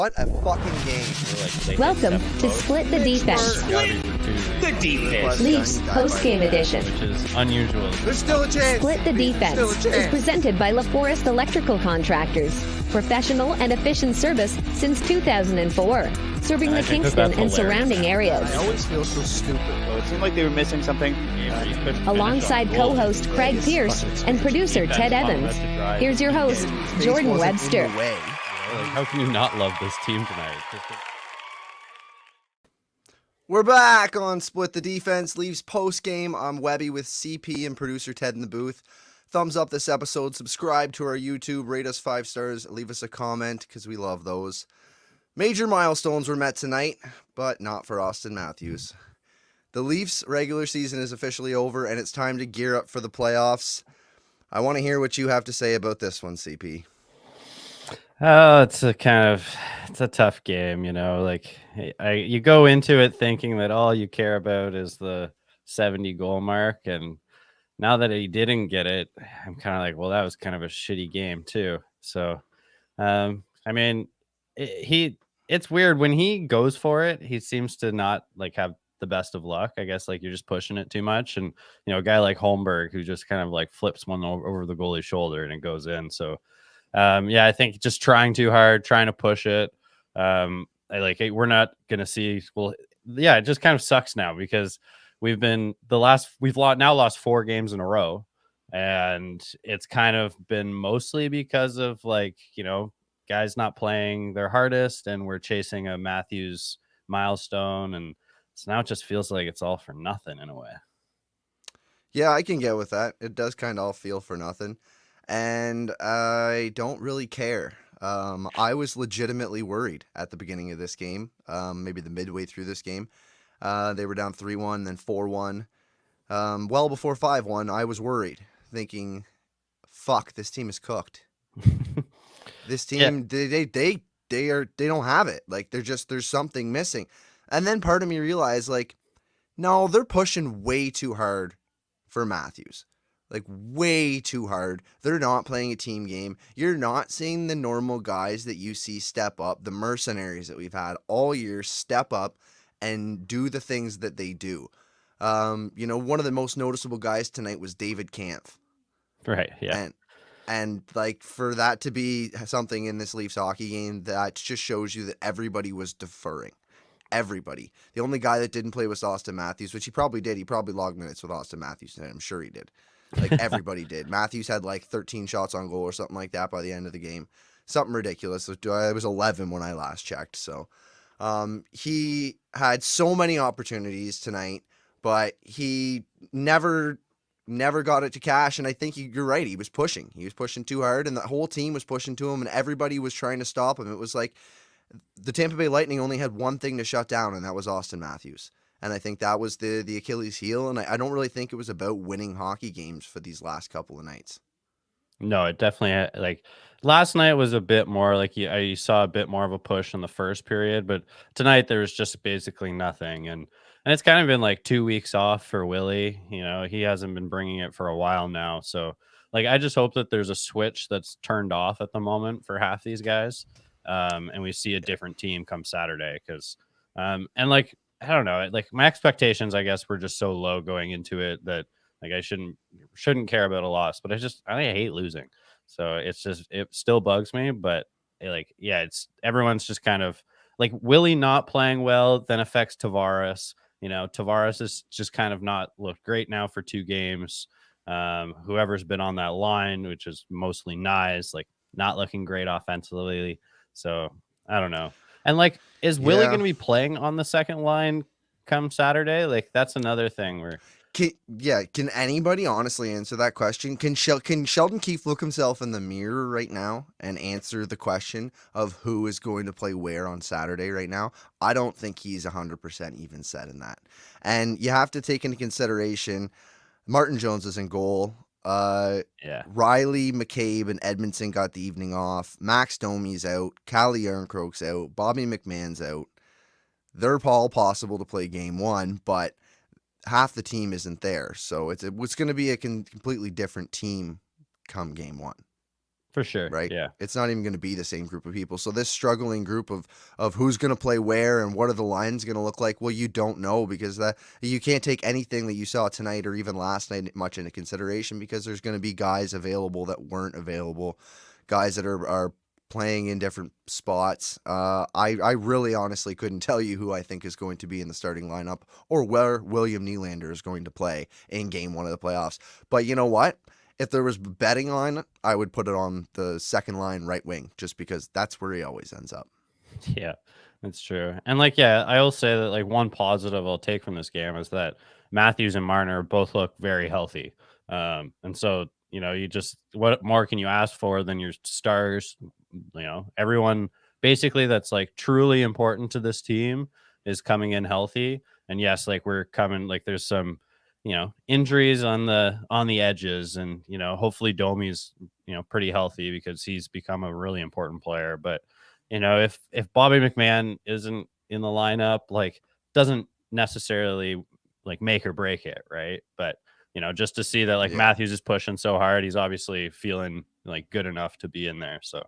What a fucking game. Welcome to Split the Defense. Split the defense. LEAFS Postgame Edition. Which is unusual. There's still a chance. Split the Defense is presented by LaForest Electrical Contractors. Professional and efficient service since 2004. Serving the Kingston and surrounding areas. I always feel so stupid. Well, it seemed like they were missing something. Alongside co-host Craig Pearce and producer Ted Evans. Here's your host, Jordan Webster. How can you not love this team tonight? We're back on Split the Defense, LEAFS Postgame. I'm Webby with CP and producer Ted in the booth. Thumbs up this episode, subscribe to our YouTube, rate us 5 stars, leave us a comment because we love those. Major milestones were met tonight, but not for Austin Matthews. The Leafs regular season is officially over and it's time to gear up for the playoffs. I want to hear what you have to say about this one, CP. Oh, it's a tough game, you know, like you go into it thinking that all you care about is the 70 goal mark. And now that he didn't get it, I'm kind of like, well, that was kind of a shitty game too. So, I mean, it's weird when he goes for it. He seems to not like have the best of luck. I guess like you're just pushing it too much. And, you know, a guy like Holmberg who just kind of like flips one over the goalie's shoulder and it goes in. So, I think just trying too hard, trying to push it. We're not going to see. Well, yeah, it just kind of sucks now because we've now lost 4 games in a row. And it's kind of been mostly because of like, you know, guys not playing their hardest and we're chasing a Matthews milestone. And so now it just feels like it's all for nothing in a way. Yeah, I can get with that. It does kind of all feel for nothing. And I don't really care. I was legitimately worried at the beginning of this game, maybe the midway through this game. They were down 3-1, then 4-1. Well before 5-1, I was worried, thinking, fuck, this team is cooked. This team, yeah. They don't have it. Like, there's something missing. And then part of me realized, like, no, they're pushing way too hard for Matthews. Like, way too hard. They're not playing a team game. You're not seeing the normal guys that you see step up, the mercenaries that we've had all year step up and do the things that they do. You know, one of the most noticeable guys tonight was David Kampf. Right, yeah. And like, for that to be something in this Leafs hockey game, that just shows you that everybody was deferring. Everybody. The only guy that didn't play was Austin Matthews, which he probably did. He probably logged minutes with Austin Matthews tonight. I'm sure he did. Like, everybody did. Matthews had like 13 shots on goal or something like that by the end of the game. Something ridiculous. It was 11 when I last checked. So he had so many opportunities tonight, but he never got it to cash. And I think you're right. He was pushing. He was pushing too hard, and the whole team was pushing to him, and everybody was trying to stop him. It was like the Tampa Bay Lightning only had one thing to shut down, and that was Austin Matthews. And I think that was the Achilles heel. And I don't really think it was about winning hockey games for these last couple of nights. No, it definitely, like, last night was a bit more like you saw a bit more of a push in the first period, but tonight there was just basically nothing. And it's kind of been like 2 weeks off for Willie. You know, he hasn't been bringing it for a while now. So, like, I just hope that there's a switch that's turned off at the moment for half these guys. And we see a different team come Saturday because, and like, I don't know, like, my expectations, I guess, were just so low going into it that like I shouldn't care about a loss, but I hate losing. So it still bugs me, but everyone's just kind of like Willie not playing well, then affects Tavares. You know, Tavares is just kind of not looked great now for 2 games. Whoever's been on that line, which is mostly Nyes, like, not looking great offensively. So I don't know. And like, is Willie going to be playing on the second line come Saturday? Like, that's another thing where. Can anybody honestly answer that question? Can Sheldon Keefe look himself in the mirror right now and answer the question of who is going to play where on Saturday right now? I don't think he's 100% even set in that. And you have to take into consideration Martin Jones is in goal. Riley, McCabe, and Edmondson got the evening off. Max Domi's out. Calle Ehrenkrok's out. Bobby McMahon's out. They're all possible to play game 1, but half the team isn't there. So it's going to be a completely different team come game 1. For sure. right? Yeah. It's not even going to be the same group of people. So this struggling group of who's going to play where and what are the lines going to look like, well, you don't know, because that you can't take anything that you saw tonight or even last night much into consideration, because there's going to be guys available that weren't available, guys that are playing in different spots. I really honestly couldn't tell you who I think is going to be in the starting lineup or where William Nylander is going to play in game 1 of the playoffs. But you know what? If there was betting on it, I would put it on the second line right wing, just because that's where he always ends up. Yeah, that's true. And like, yeah, I will say that like one positive I'll take from this game is that Matthews and Marner both look very healthy. And so, you just, what more can you ask for than your stars? Everyone basically that's like truly important to this team is coming in healthy. And yes, like we're coming, like there's some, injuries on the edges, and hopefully Domi's pretty healthy because he's become a really important player. But if Bobby McMahon isn't in the lineup, like doesn't necessarily like make or break it, right? But just to see that like Yeah. Matthews is pushing so hard, he's obviously feeling like good enough to be in there. So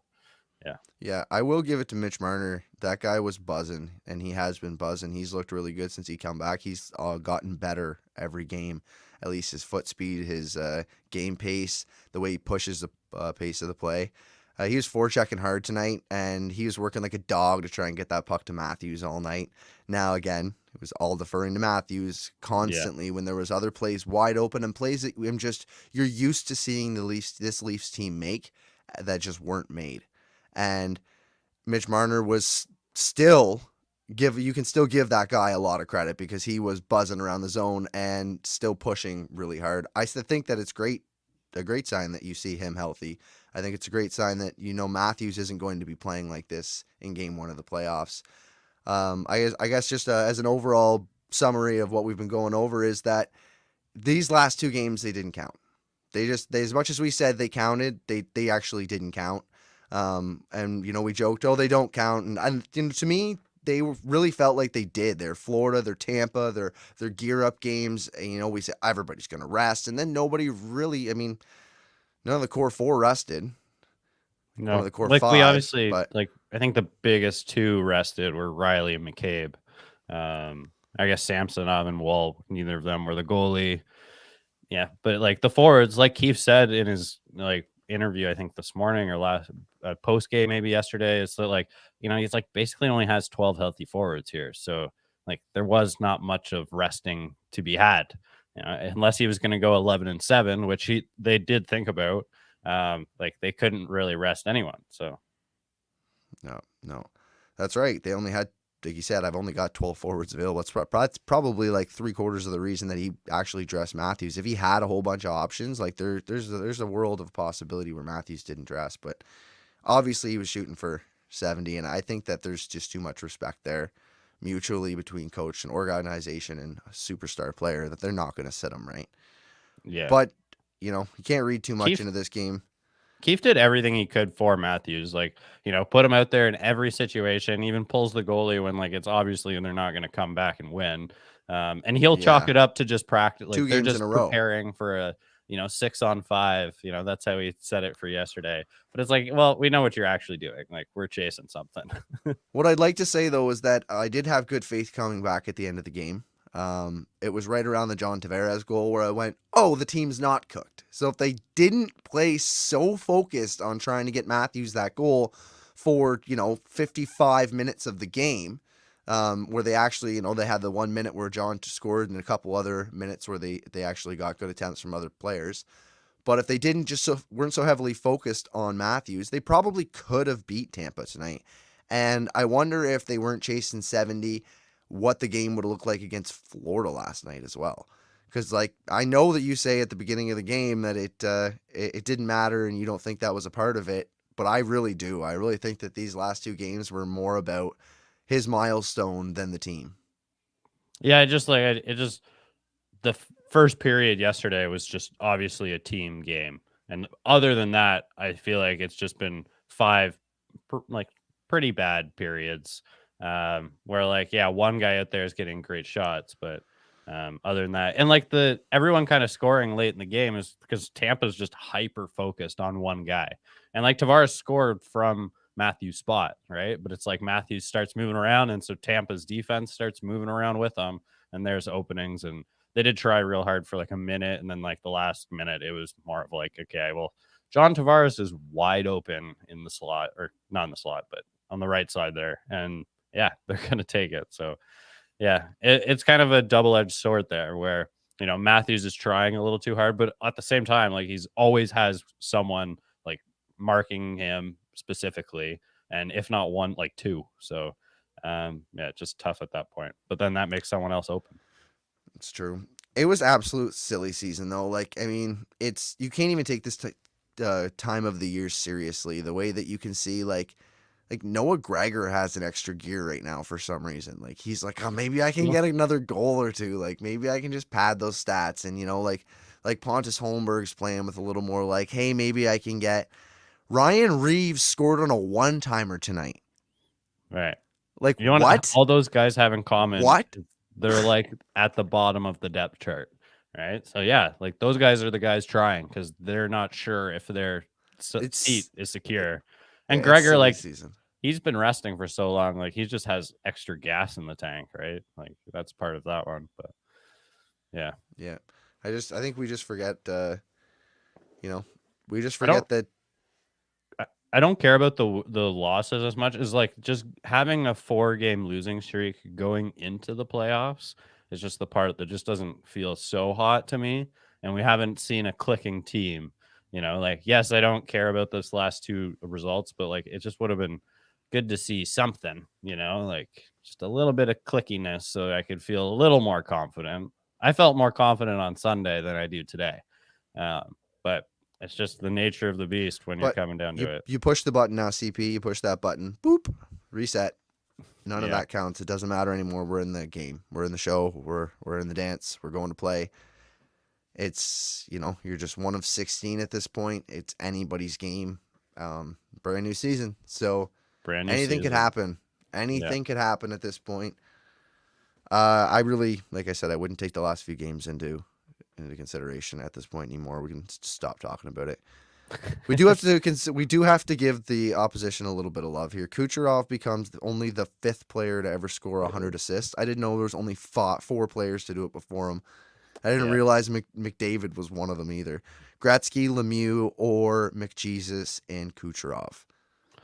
yeah. Yeah, I will give it to Mitch Marner. That guy was buzzing, and he has been buzzing. He's looked really good since he come back. He's gotten better every game. At least his foot speed, his game pace, the way he pushes the pace of the play. He was forechecking hard tonight, and he was working like a dog to try and get that puck to Matthews all night. Now, again, it was all deferring to Matthews constantly when there was other plays wide open, and plays that you're used to seeing this Leafs team make that just weren't made. And Mitch Marner was still you can still give that guy a lot of credit, because he was buzzing around the zone and still pushing really hard. I still think that it's a great sign that you see him healthy. I think it's a great sign that Matthews isn't going to be playing like this in game 1 of the playoffs. I guess just as an overall summary of what we've been going over is that these last 2 games, they didn't count. They as much as we said they counted, they actually didn't count. And we joked, oh, they don't count, and to me, they really felt like they did. They're Florida, they're Tampa, they're gear up games. And, we said everybody's going to rest, and then nobody really. I mean, none of the core 4 rested. No, one of the core like 5, we obviously but like I think the biggest 2 rested were Riley and McCabe. I guess Samsonov and Wall, neither of them were the goalie. Yeah, but like the forwards, like Keith said in his like interview, I think this morning or last post game, maybe yesterday, it's that like he's like basically only has 12 healthy forwards here, so like there was not much of resting to be had, unless he was going to go 11-7, which they did think about. Like they couldn't really rest anyone. So no, that's right. They only had, like you said, I've only got 12 forwards available. That's probably like 3/4 of the reason that he actually dressed Matthews. If he had a whole bunch of options, like there's a world of possibility where Matthews didn't dress, but obviously he was shooting for 70, and I think that there's just too much respect there mutually between coach and organization and a superstar player that they're not going to sit him, right? yeah, But you can't read too much Keith, into this game. Keith did everything he could for Matthews, like put him out there in every situation, even pulls the goalie when like it's obviously and they're not going to come back and win. And he'll chalk it up to just practice, like 2 they're games just in a row. preparing for a 6-on-5. That's how he said it for yesterday. But it's like, well, we know what you're actually doing. Like we're chasing something. What I'd like to say, though, is that I did have good faith coming back at the end of the game. It was right around the John Tavares goal where I went, oh, the team's not cooked. So if they didn't play so focused on trying to get Matthews that goal for, 55 minutes of the game, where they actually, they had the 1 minute where John scored and a couple other minutes where they actually got good attempts from other players. But if they didn't weren't so heavily focused on Matthews, they probably could have beat Tampa tonight. And I wonder if they weren't chasing 70, what the game would look like against Florida last night as well. Because, like, I know that you say at the beginning of the game that it didn't matter and you don't think that was a part of it, but I really do. I really think that these last 2 games were more about his milestone than the team. Yeah, the first period yesterday was just obviously a team game. And other than that, I feel like it's just been 5 pretty bad periods. Where like, yeah, one guy out there is getting great shots, but Other than that, and like everyone kind of scoring late in the game is because Tampa's just hyper focused on one guy, and like Tavares scored from Matthews' spot, right? But it's like Matthews starts moving around, and so Tampa's defense starts moving around with them, and there's openings, and they did try real hard for like a minute, and then like the last minute, it was more of like, okay, well, John Tavares is wide open in the slot, or not in the slot, but on the right side there, and yeah, they're gonna take it. So yeah, it's kind of a double-edged sword there where, Matthews is trying a little too hard, but at the same time, like he's always has someone like marking him specifically, and if not one, like two. So yeah, just tough at that point. But then that makes someone else open. It's true. It was absolute silly season though. Like, I mean, you can't even take this time of the year seriously. The way that you can see like Noah Gregor has an extra gear right now for some reason. Like he's like, oh, maybe I can get another goal or two. Like maybe I can just pad those stats. And like Pontus Holmberg's playing with a little more like, hey, maybe I can get. Ryan Reeves scored on a one-timer tonight. Right. Like what? All those guys have in common. What? They're like at the bottom of the depth chart. Right. So yeah, like those guys are the guys trying because they're not sure if their seat is secure. And Gregor, like season. He's been resting for so long, like he just has extra gas in the tank, right? Like that's part of that one. But yeah. I think we just forget. We just forget that. I don't care about the losses as much as like just having a 4-game losing streak going into the playoffs is just the part that just doesn't feel so hot to me. And we haven't seen a clicking team. Like, yes, I don't care about those last two results, but like it just would have been good to see something, like just a little bit of clickiness so I could feel a little more confident. I felt more confident on Sunday than I do today. But it's just the nature of the beast when you're coming down to it. You push the button now, CP. You push that button. Boop. Reset. None of that counts. It doesn't matter anymore. We're in the game. We're in the show. We're in the dance. We're going to play. It's, you're just one of 16 at this point. It's anybody's game. Brand new season. So anything could happen. Anything could happen at this point. I really, like I said, I wouldn't take the last few games into consideration at this point anymore. We can stop talking about it. We do have to give the opposition a little bit of love here. Kucherov becomes only the 5th player to ever score 100 assists. I didn't know there was only 4 players to do it before him. I didn't realize McDavid was one of them either. Gretzky, Lemieux, or McJesus and Kucherov,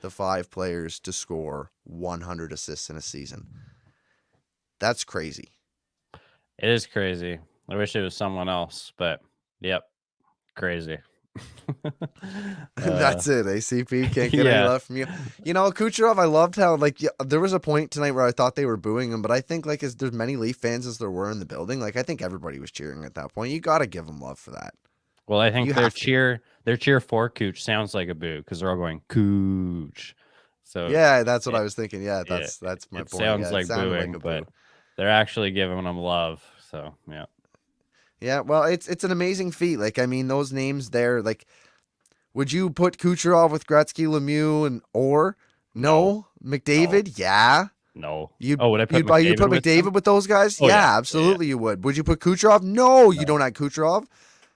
the 5 players to score 100 assists in a season. That's crazy. It is crazy. I wish it was someone else, but yep, crazy. That's it. ACP can't get any love from you. Kucherov, I loved how there was a point tonight where I thought they were booing him, but I think as there's many Leaf fans as there were in the building, like I think everybody was cheering at that point. You got to give them love for that. Well, I think their cheer for Cooch sounds like a boo because they're all going Cooch. So yeah, that's what I was thinking. Yeah, that's my point. Sounds like booing, but they're actually giving them love. So yeah. Yeah, well, it's an amazing feat. Like, I mean, those names there, like, would you put Kucherov with Gretzky, Lemieux, and or no McDavid? No. Yeah. No. Would I put McDavid with those guys? Oh, yeah, absolutely you would. Would you put Kucherov? No, you don't have Kucherov.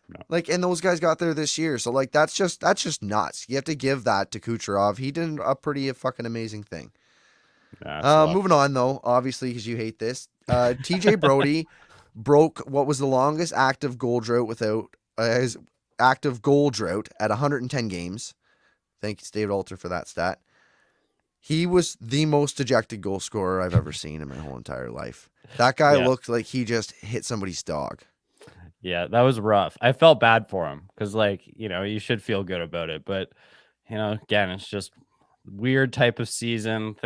No. Like, and those guys got there this year, so like that's just nuts. You have to give that to Kucherov. He did a pretty fucking amazing thing. Moving on though, obviously because you hate this, TJ Brody broke what was the longest active goal drought his active goal drought at 110 games. Thank you, David Alter, for that stat. He was the most ejected goal scorer I've ever seen in my whole entire life. That guy looked like he just hit somebody's dog. Yeah, that was rough. I felt bad for him because, you should feel good about it. But, again, it's just weird type of season.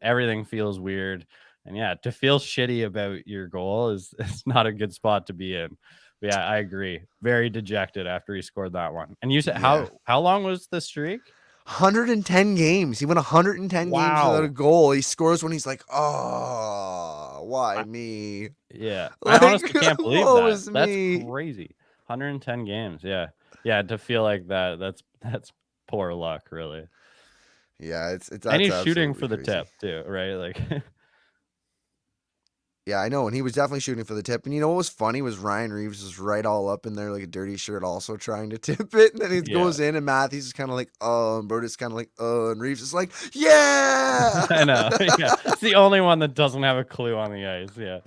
Everything feels weird. And yeah, to feel shitty about your goal is not a good spot to be in. But yeah, I agree. Very dejected after he scored that one. And you said how long was the streak? 110 games. He went 110 games without a goal. He scores when he's like, oh, why me? Yeah. I honestly can't believe that. That's crazy. 110 games. Yeah. Yeah. To feel like that, that's poor luck, really. Yeah. And he's shooting for the tip too, right? Like, Yeah, I know, and he was definitely shooting for the tip. And you know what was funny was Ryan Reeves was right all up in there like a dirty shirt, also trying to tip it. And then it Yeah. goes in, and Matthews is kind of like, oh, and Brody's kind of like, oh, and Reeves is like, yeah. I know. Yeah. It's the only one that doesn't have a clue on the ice. Yeah.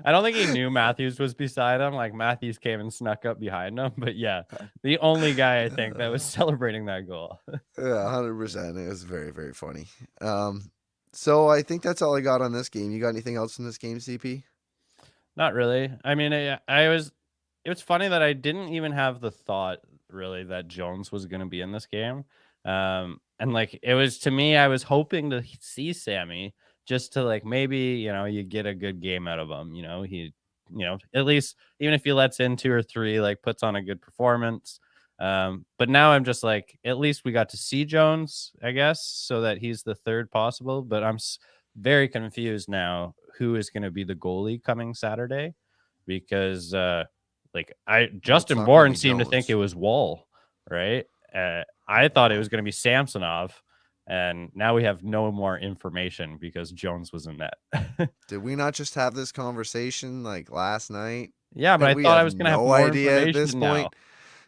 I don't think he knew Matthews was beside him. Like Matthews came and snuck up behind him. But yeah, the only guy I think that was celebrating that goal. Yeah, 100%. It was very, very funny. So I think that's all I got on this game. You got anything else in this game, CP? Not really. I mean, it was funny that I didn't even have the thought really that Jones was going to be in this game. And like it was to me, I was hoping to see Sammy just to like maybe, you get a good game out of him. At least even if he lets in 2 or 3, like puts on a good performance. But now I'm just like, at least we got to see Jones, I guess, so that he's the third possible. But I'm very confused now who is going to be the goalie coming Saturday, because Justin Bourne seemed to think it was Wall, right? I thought it was going to be Samsonov, and now we have no more information because Jones was in net. Did we not just have this conversation like last night? Yeah, but I thought I was going to have no more idea information at this point. now.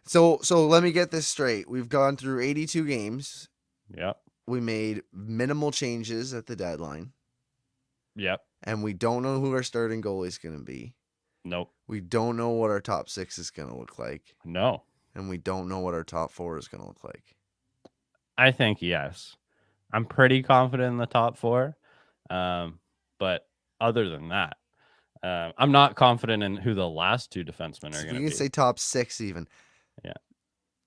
So let me get this straight. We've gone through 82 games. Yep. We made minimal changes at the deadline. Yep. And we don't know who our starting goalie is going to be. Nope. We don't know what our top 6 is going to look like. No. And we don't know what our top 4 is going to look like. I think yes. I'm pretty confident in the top 4. But other than that, I'm not confident in who the last 2 defensemen are going to be. You can say top 6 even. Yeah.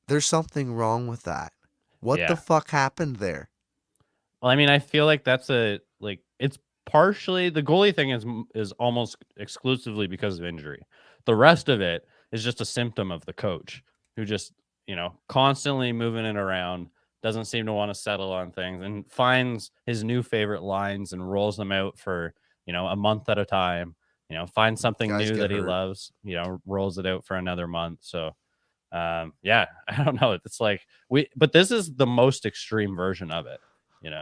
There's something wrong with that. What the fuck happened there? Well, I mean, I feel like that's it's partially the goalie thing is almost exclusively because of injury. The rest of it is just a symptom of the coach who just, constantly moving it around, doesn't seem to want to settle on things, and finds his new favorite lines and rolls them out for, a month at a time, finds something new that he loves, rolls it out for another month. So, yeah, I don't know. It's like but this is the most extreme version of it.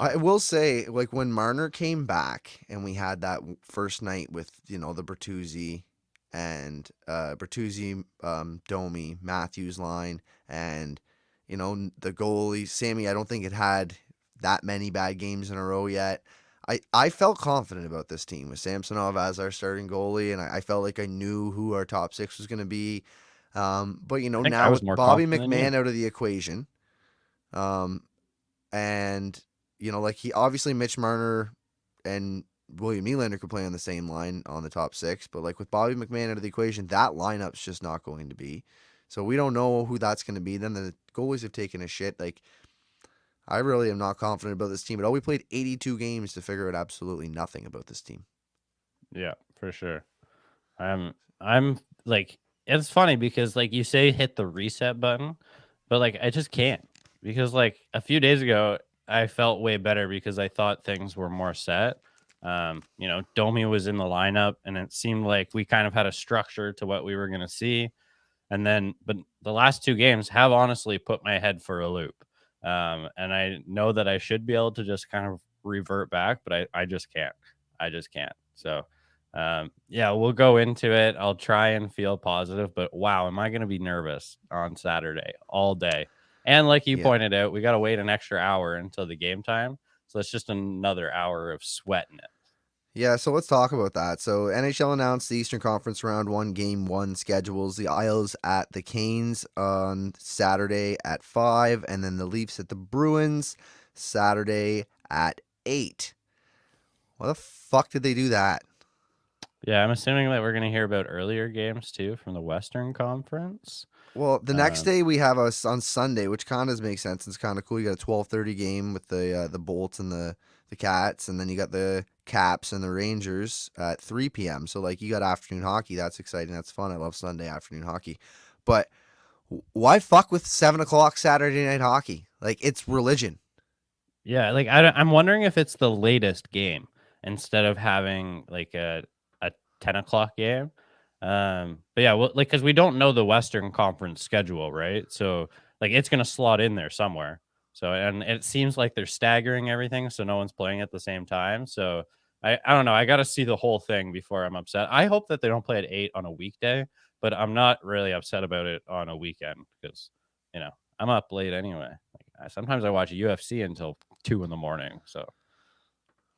I will say, like when Marner came back and we had that first night with, the Bertuzzi and Bertuzzi, Domi, Matthews line, and the goalie Sammy. I don't think it had that many bad games in a row yet. I felt confident about this team with Samsonov as our starting goalie, and I felt like I knew who our top 6 was going to be. But now with Bobby McMahon out of the equation, and like he obviously Mitch Marner and William Nylander could play on the same line on the top 6, but like with Bobby McMahon out of the equation, that lineup's just not going to be. So we don't know who that's going to be. Then the goalies have taken a shit. Like, I really am not confident about this team at all. We played 82 games to figure out absolutely nothing about this team. Yeah, for sure. I'm like, it's funny because like you say hit the reset button, but like I just can't, because like a few days ago I felt way better because I thought things were more set. Domi was in the lineup and it seemed like we kind of had a structure to what we were going to see. And then, but the last 2 games have honestly put my head for a loop. And I know that I should be able to just kind of revert back, but I just can't. So, yeah, we'll go into it. I'll try and feel positive, but wow, am I going to be nervous on Saturday all day? And like you pointed out, we got to wait an extra hour until the game time. So it's just another hour of sweating it. Yeah, so let's talk about that. So NHL announced the Eastern Conference Round 1 Game 1 schedules. The Isles at the Canes on Saturday at 5, and then the Leafs at the Bruins Saturday at 8. Why the fuck did they do that? Yeah, I'm assuming that we're going to hear about earlier games too from the Western Conference. Well, the next day we have us on Sunday, which kind of makes sense. It's kind of cool. You got a 12:30 game with the Bolts and the Cats, and then you got the Caps and the Rangers at 3 p.m. So like you got afternoon hockey. That's exciting. That's fun. I love Sunday afternoon hockey. But why fuck with 7 o'clock Saturday night hockey? Like, it's religion. Yeah, like I'm wondering if it's the latest game instead of having like a 10 o'clock game. But yeah, well, like, because we don't know the Western Conference schedule, right? So like it's gonna slot in there somewhere. So, and it seems like they're staggering everything, so no one's playing at the same time. So I don't know. I got to see the whole thing before I'm upset. I hope that they don't play at 8 on a weekday, but I'm not really upset about it on a weekend because, I'm up late anyway. Sometimes I watch UFC until 2 in the morning. So,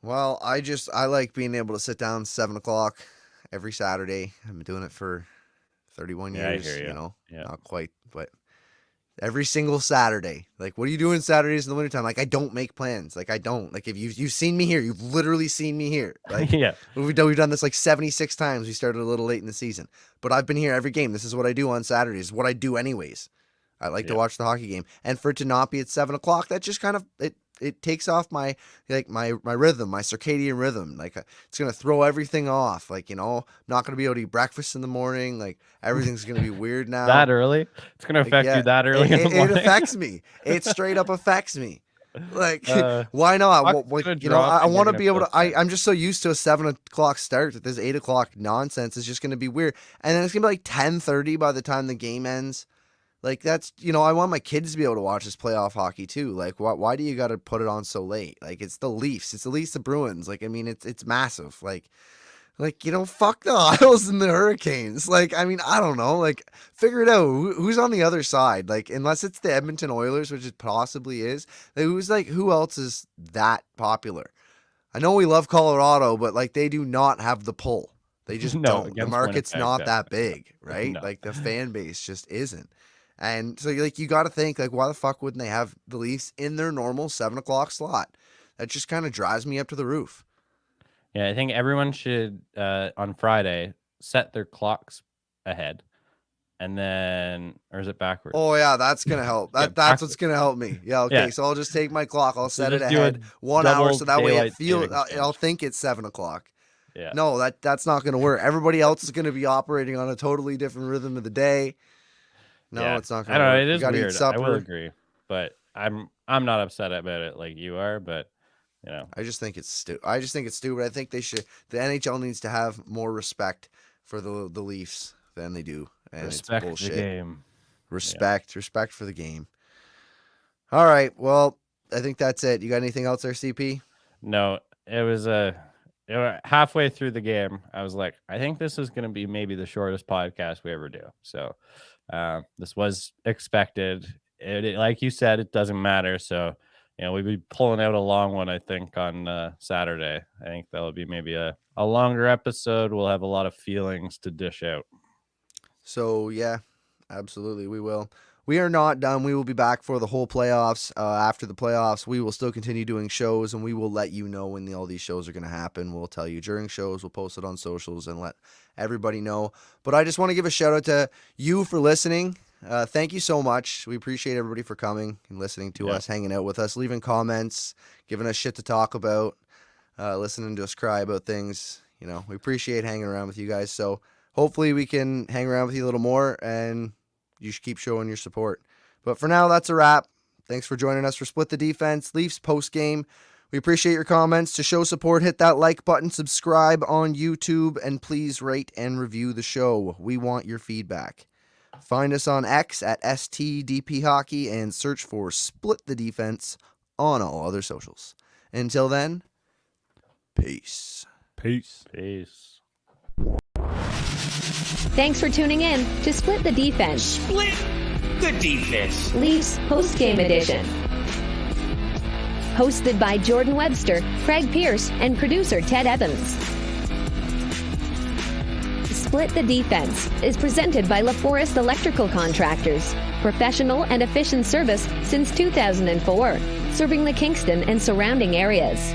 Well, I like being able to sit down 7 o'clock every Saturday. I've been doing it for 31 yeah, I years, hear you. Yeah. not quite, but every single Saturday. Like, what are you doing Saturdays in the wintertime? Like, I don't make plans. Like, I don't. Like, if you've seen me here, you've literally seen me here. Like, Yeah. we've done this like 76 times. We started a little late in the season, but I've been here every game. This is what I do on Saturdays. What I do anyways. I like to watch the hockey game, and for it to not be at 7 o'clock, that just kind of it takes off my rhythm, my circadian rhythm. Like, it's gonna throw everything off. Like, I'm not gonna be able to eat breakfast in the morning. Like, everything's gonna be weird now. That early? It's gonna affect you that early in the morning? It affects me. It straight up affects me. Like, why not? I want to be able to. I'm just so used to a 7 o'clock start that this 8 o'clock nonsense is just gonna be weird, and then it's gonna be like 10:30 by the time the game ends. Like, that's, I want my kids to be able to watch this playoff hockey too. Like, why do you got to put it on so late? Like, it's the Leafs. It's the Leafs, the Bruins. Like, I mean, it's massive. Like, fuck the Isles and the Hurricanes. Like, I mean, I don't know. Like, figure it out. Who's on the other side? Like, unless it's the Edmonton Oilers, which it possibly is. Like, who else is that popular? I know we love Colorado, but like, they do not have the pull. They just don't. The market's not that big, right? No. Like, the fan base just isn't. And so, like, you got to think, like, why the fuck wouldn't they have the Leafs in their normal 7 o'clock slot? That just kind of drives me up to the roof. Yeah, I think everyone should, on Friday, set their clocks ahead. And then, or is it backwards? Oh, yeah, that's going to help. That's what's going to help me. Yeah, okay, so I'll just take my clock. I'll set it ahead 1 hour, so that way I'll think it's 7 o'clock. Yeah. No, that's not going to work. Everybody else is going to be operating on a totally different rhythm of the day. No, it's not going to work. It is weird. I will agree, but I'm not upset about it like you are, but I just think it's stupid. I think the NHL needs to have more respect for the Leafs than they do, and respect it's bullshit. The game. Respect for the game. All right, well, I think that's it. You got anything else there, CP? No, it was halfway through the game. I was like, I think this is going to be maybe the shortest podcast we ever do. So. This was expected. Like you said, it doesn't matter. So, we'll be pulling out a long one, I think, on Saturday. I think that'll be maybe a longer episode. We'll have a lot of feelings to dish out. So, yeah, absolutely. We will. We are not done. We will be back for the whole playoffs. After the playoffs, we will still continue doing shows, and we will let you know when all these shows are going to happen. We'll tell you during shows. We'll post it on socials and let everybody know. But I just want to give a shout out to you for listening. Thank you so much. We appreciate everybody for coming and listening to us, hanging out with us, leaving comments, giving us shit to talk about, listening to us cry about things. We appreciate hanging around with you guys. So hopefully we can hang around with you a little more, and you should keep showing your support. But for now, that's a wrap. Thanks for joining us for Split the Defense, Leafs Postgame. We appreciate your comments. To show support, hit that like button, subscribe on YouTube, and please rate and review the show. We want your feedback. Find us on X at STDP Hockey and search for Split the Defense on all other socials. Until then, peace. Peace. Thanks for tuning in to Split the Defense. Split the Defense. Leafs Postgame Edition. Hosted by Jordan Webster, Craig Pearce, and producer Ted Evans. Split the Defense is presented by LaForest Electrical Contractors. Professional and efficient service since 2004. Serving the Kingston and surrounding areas.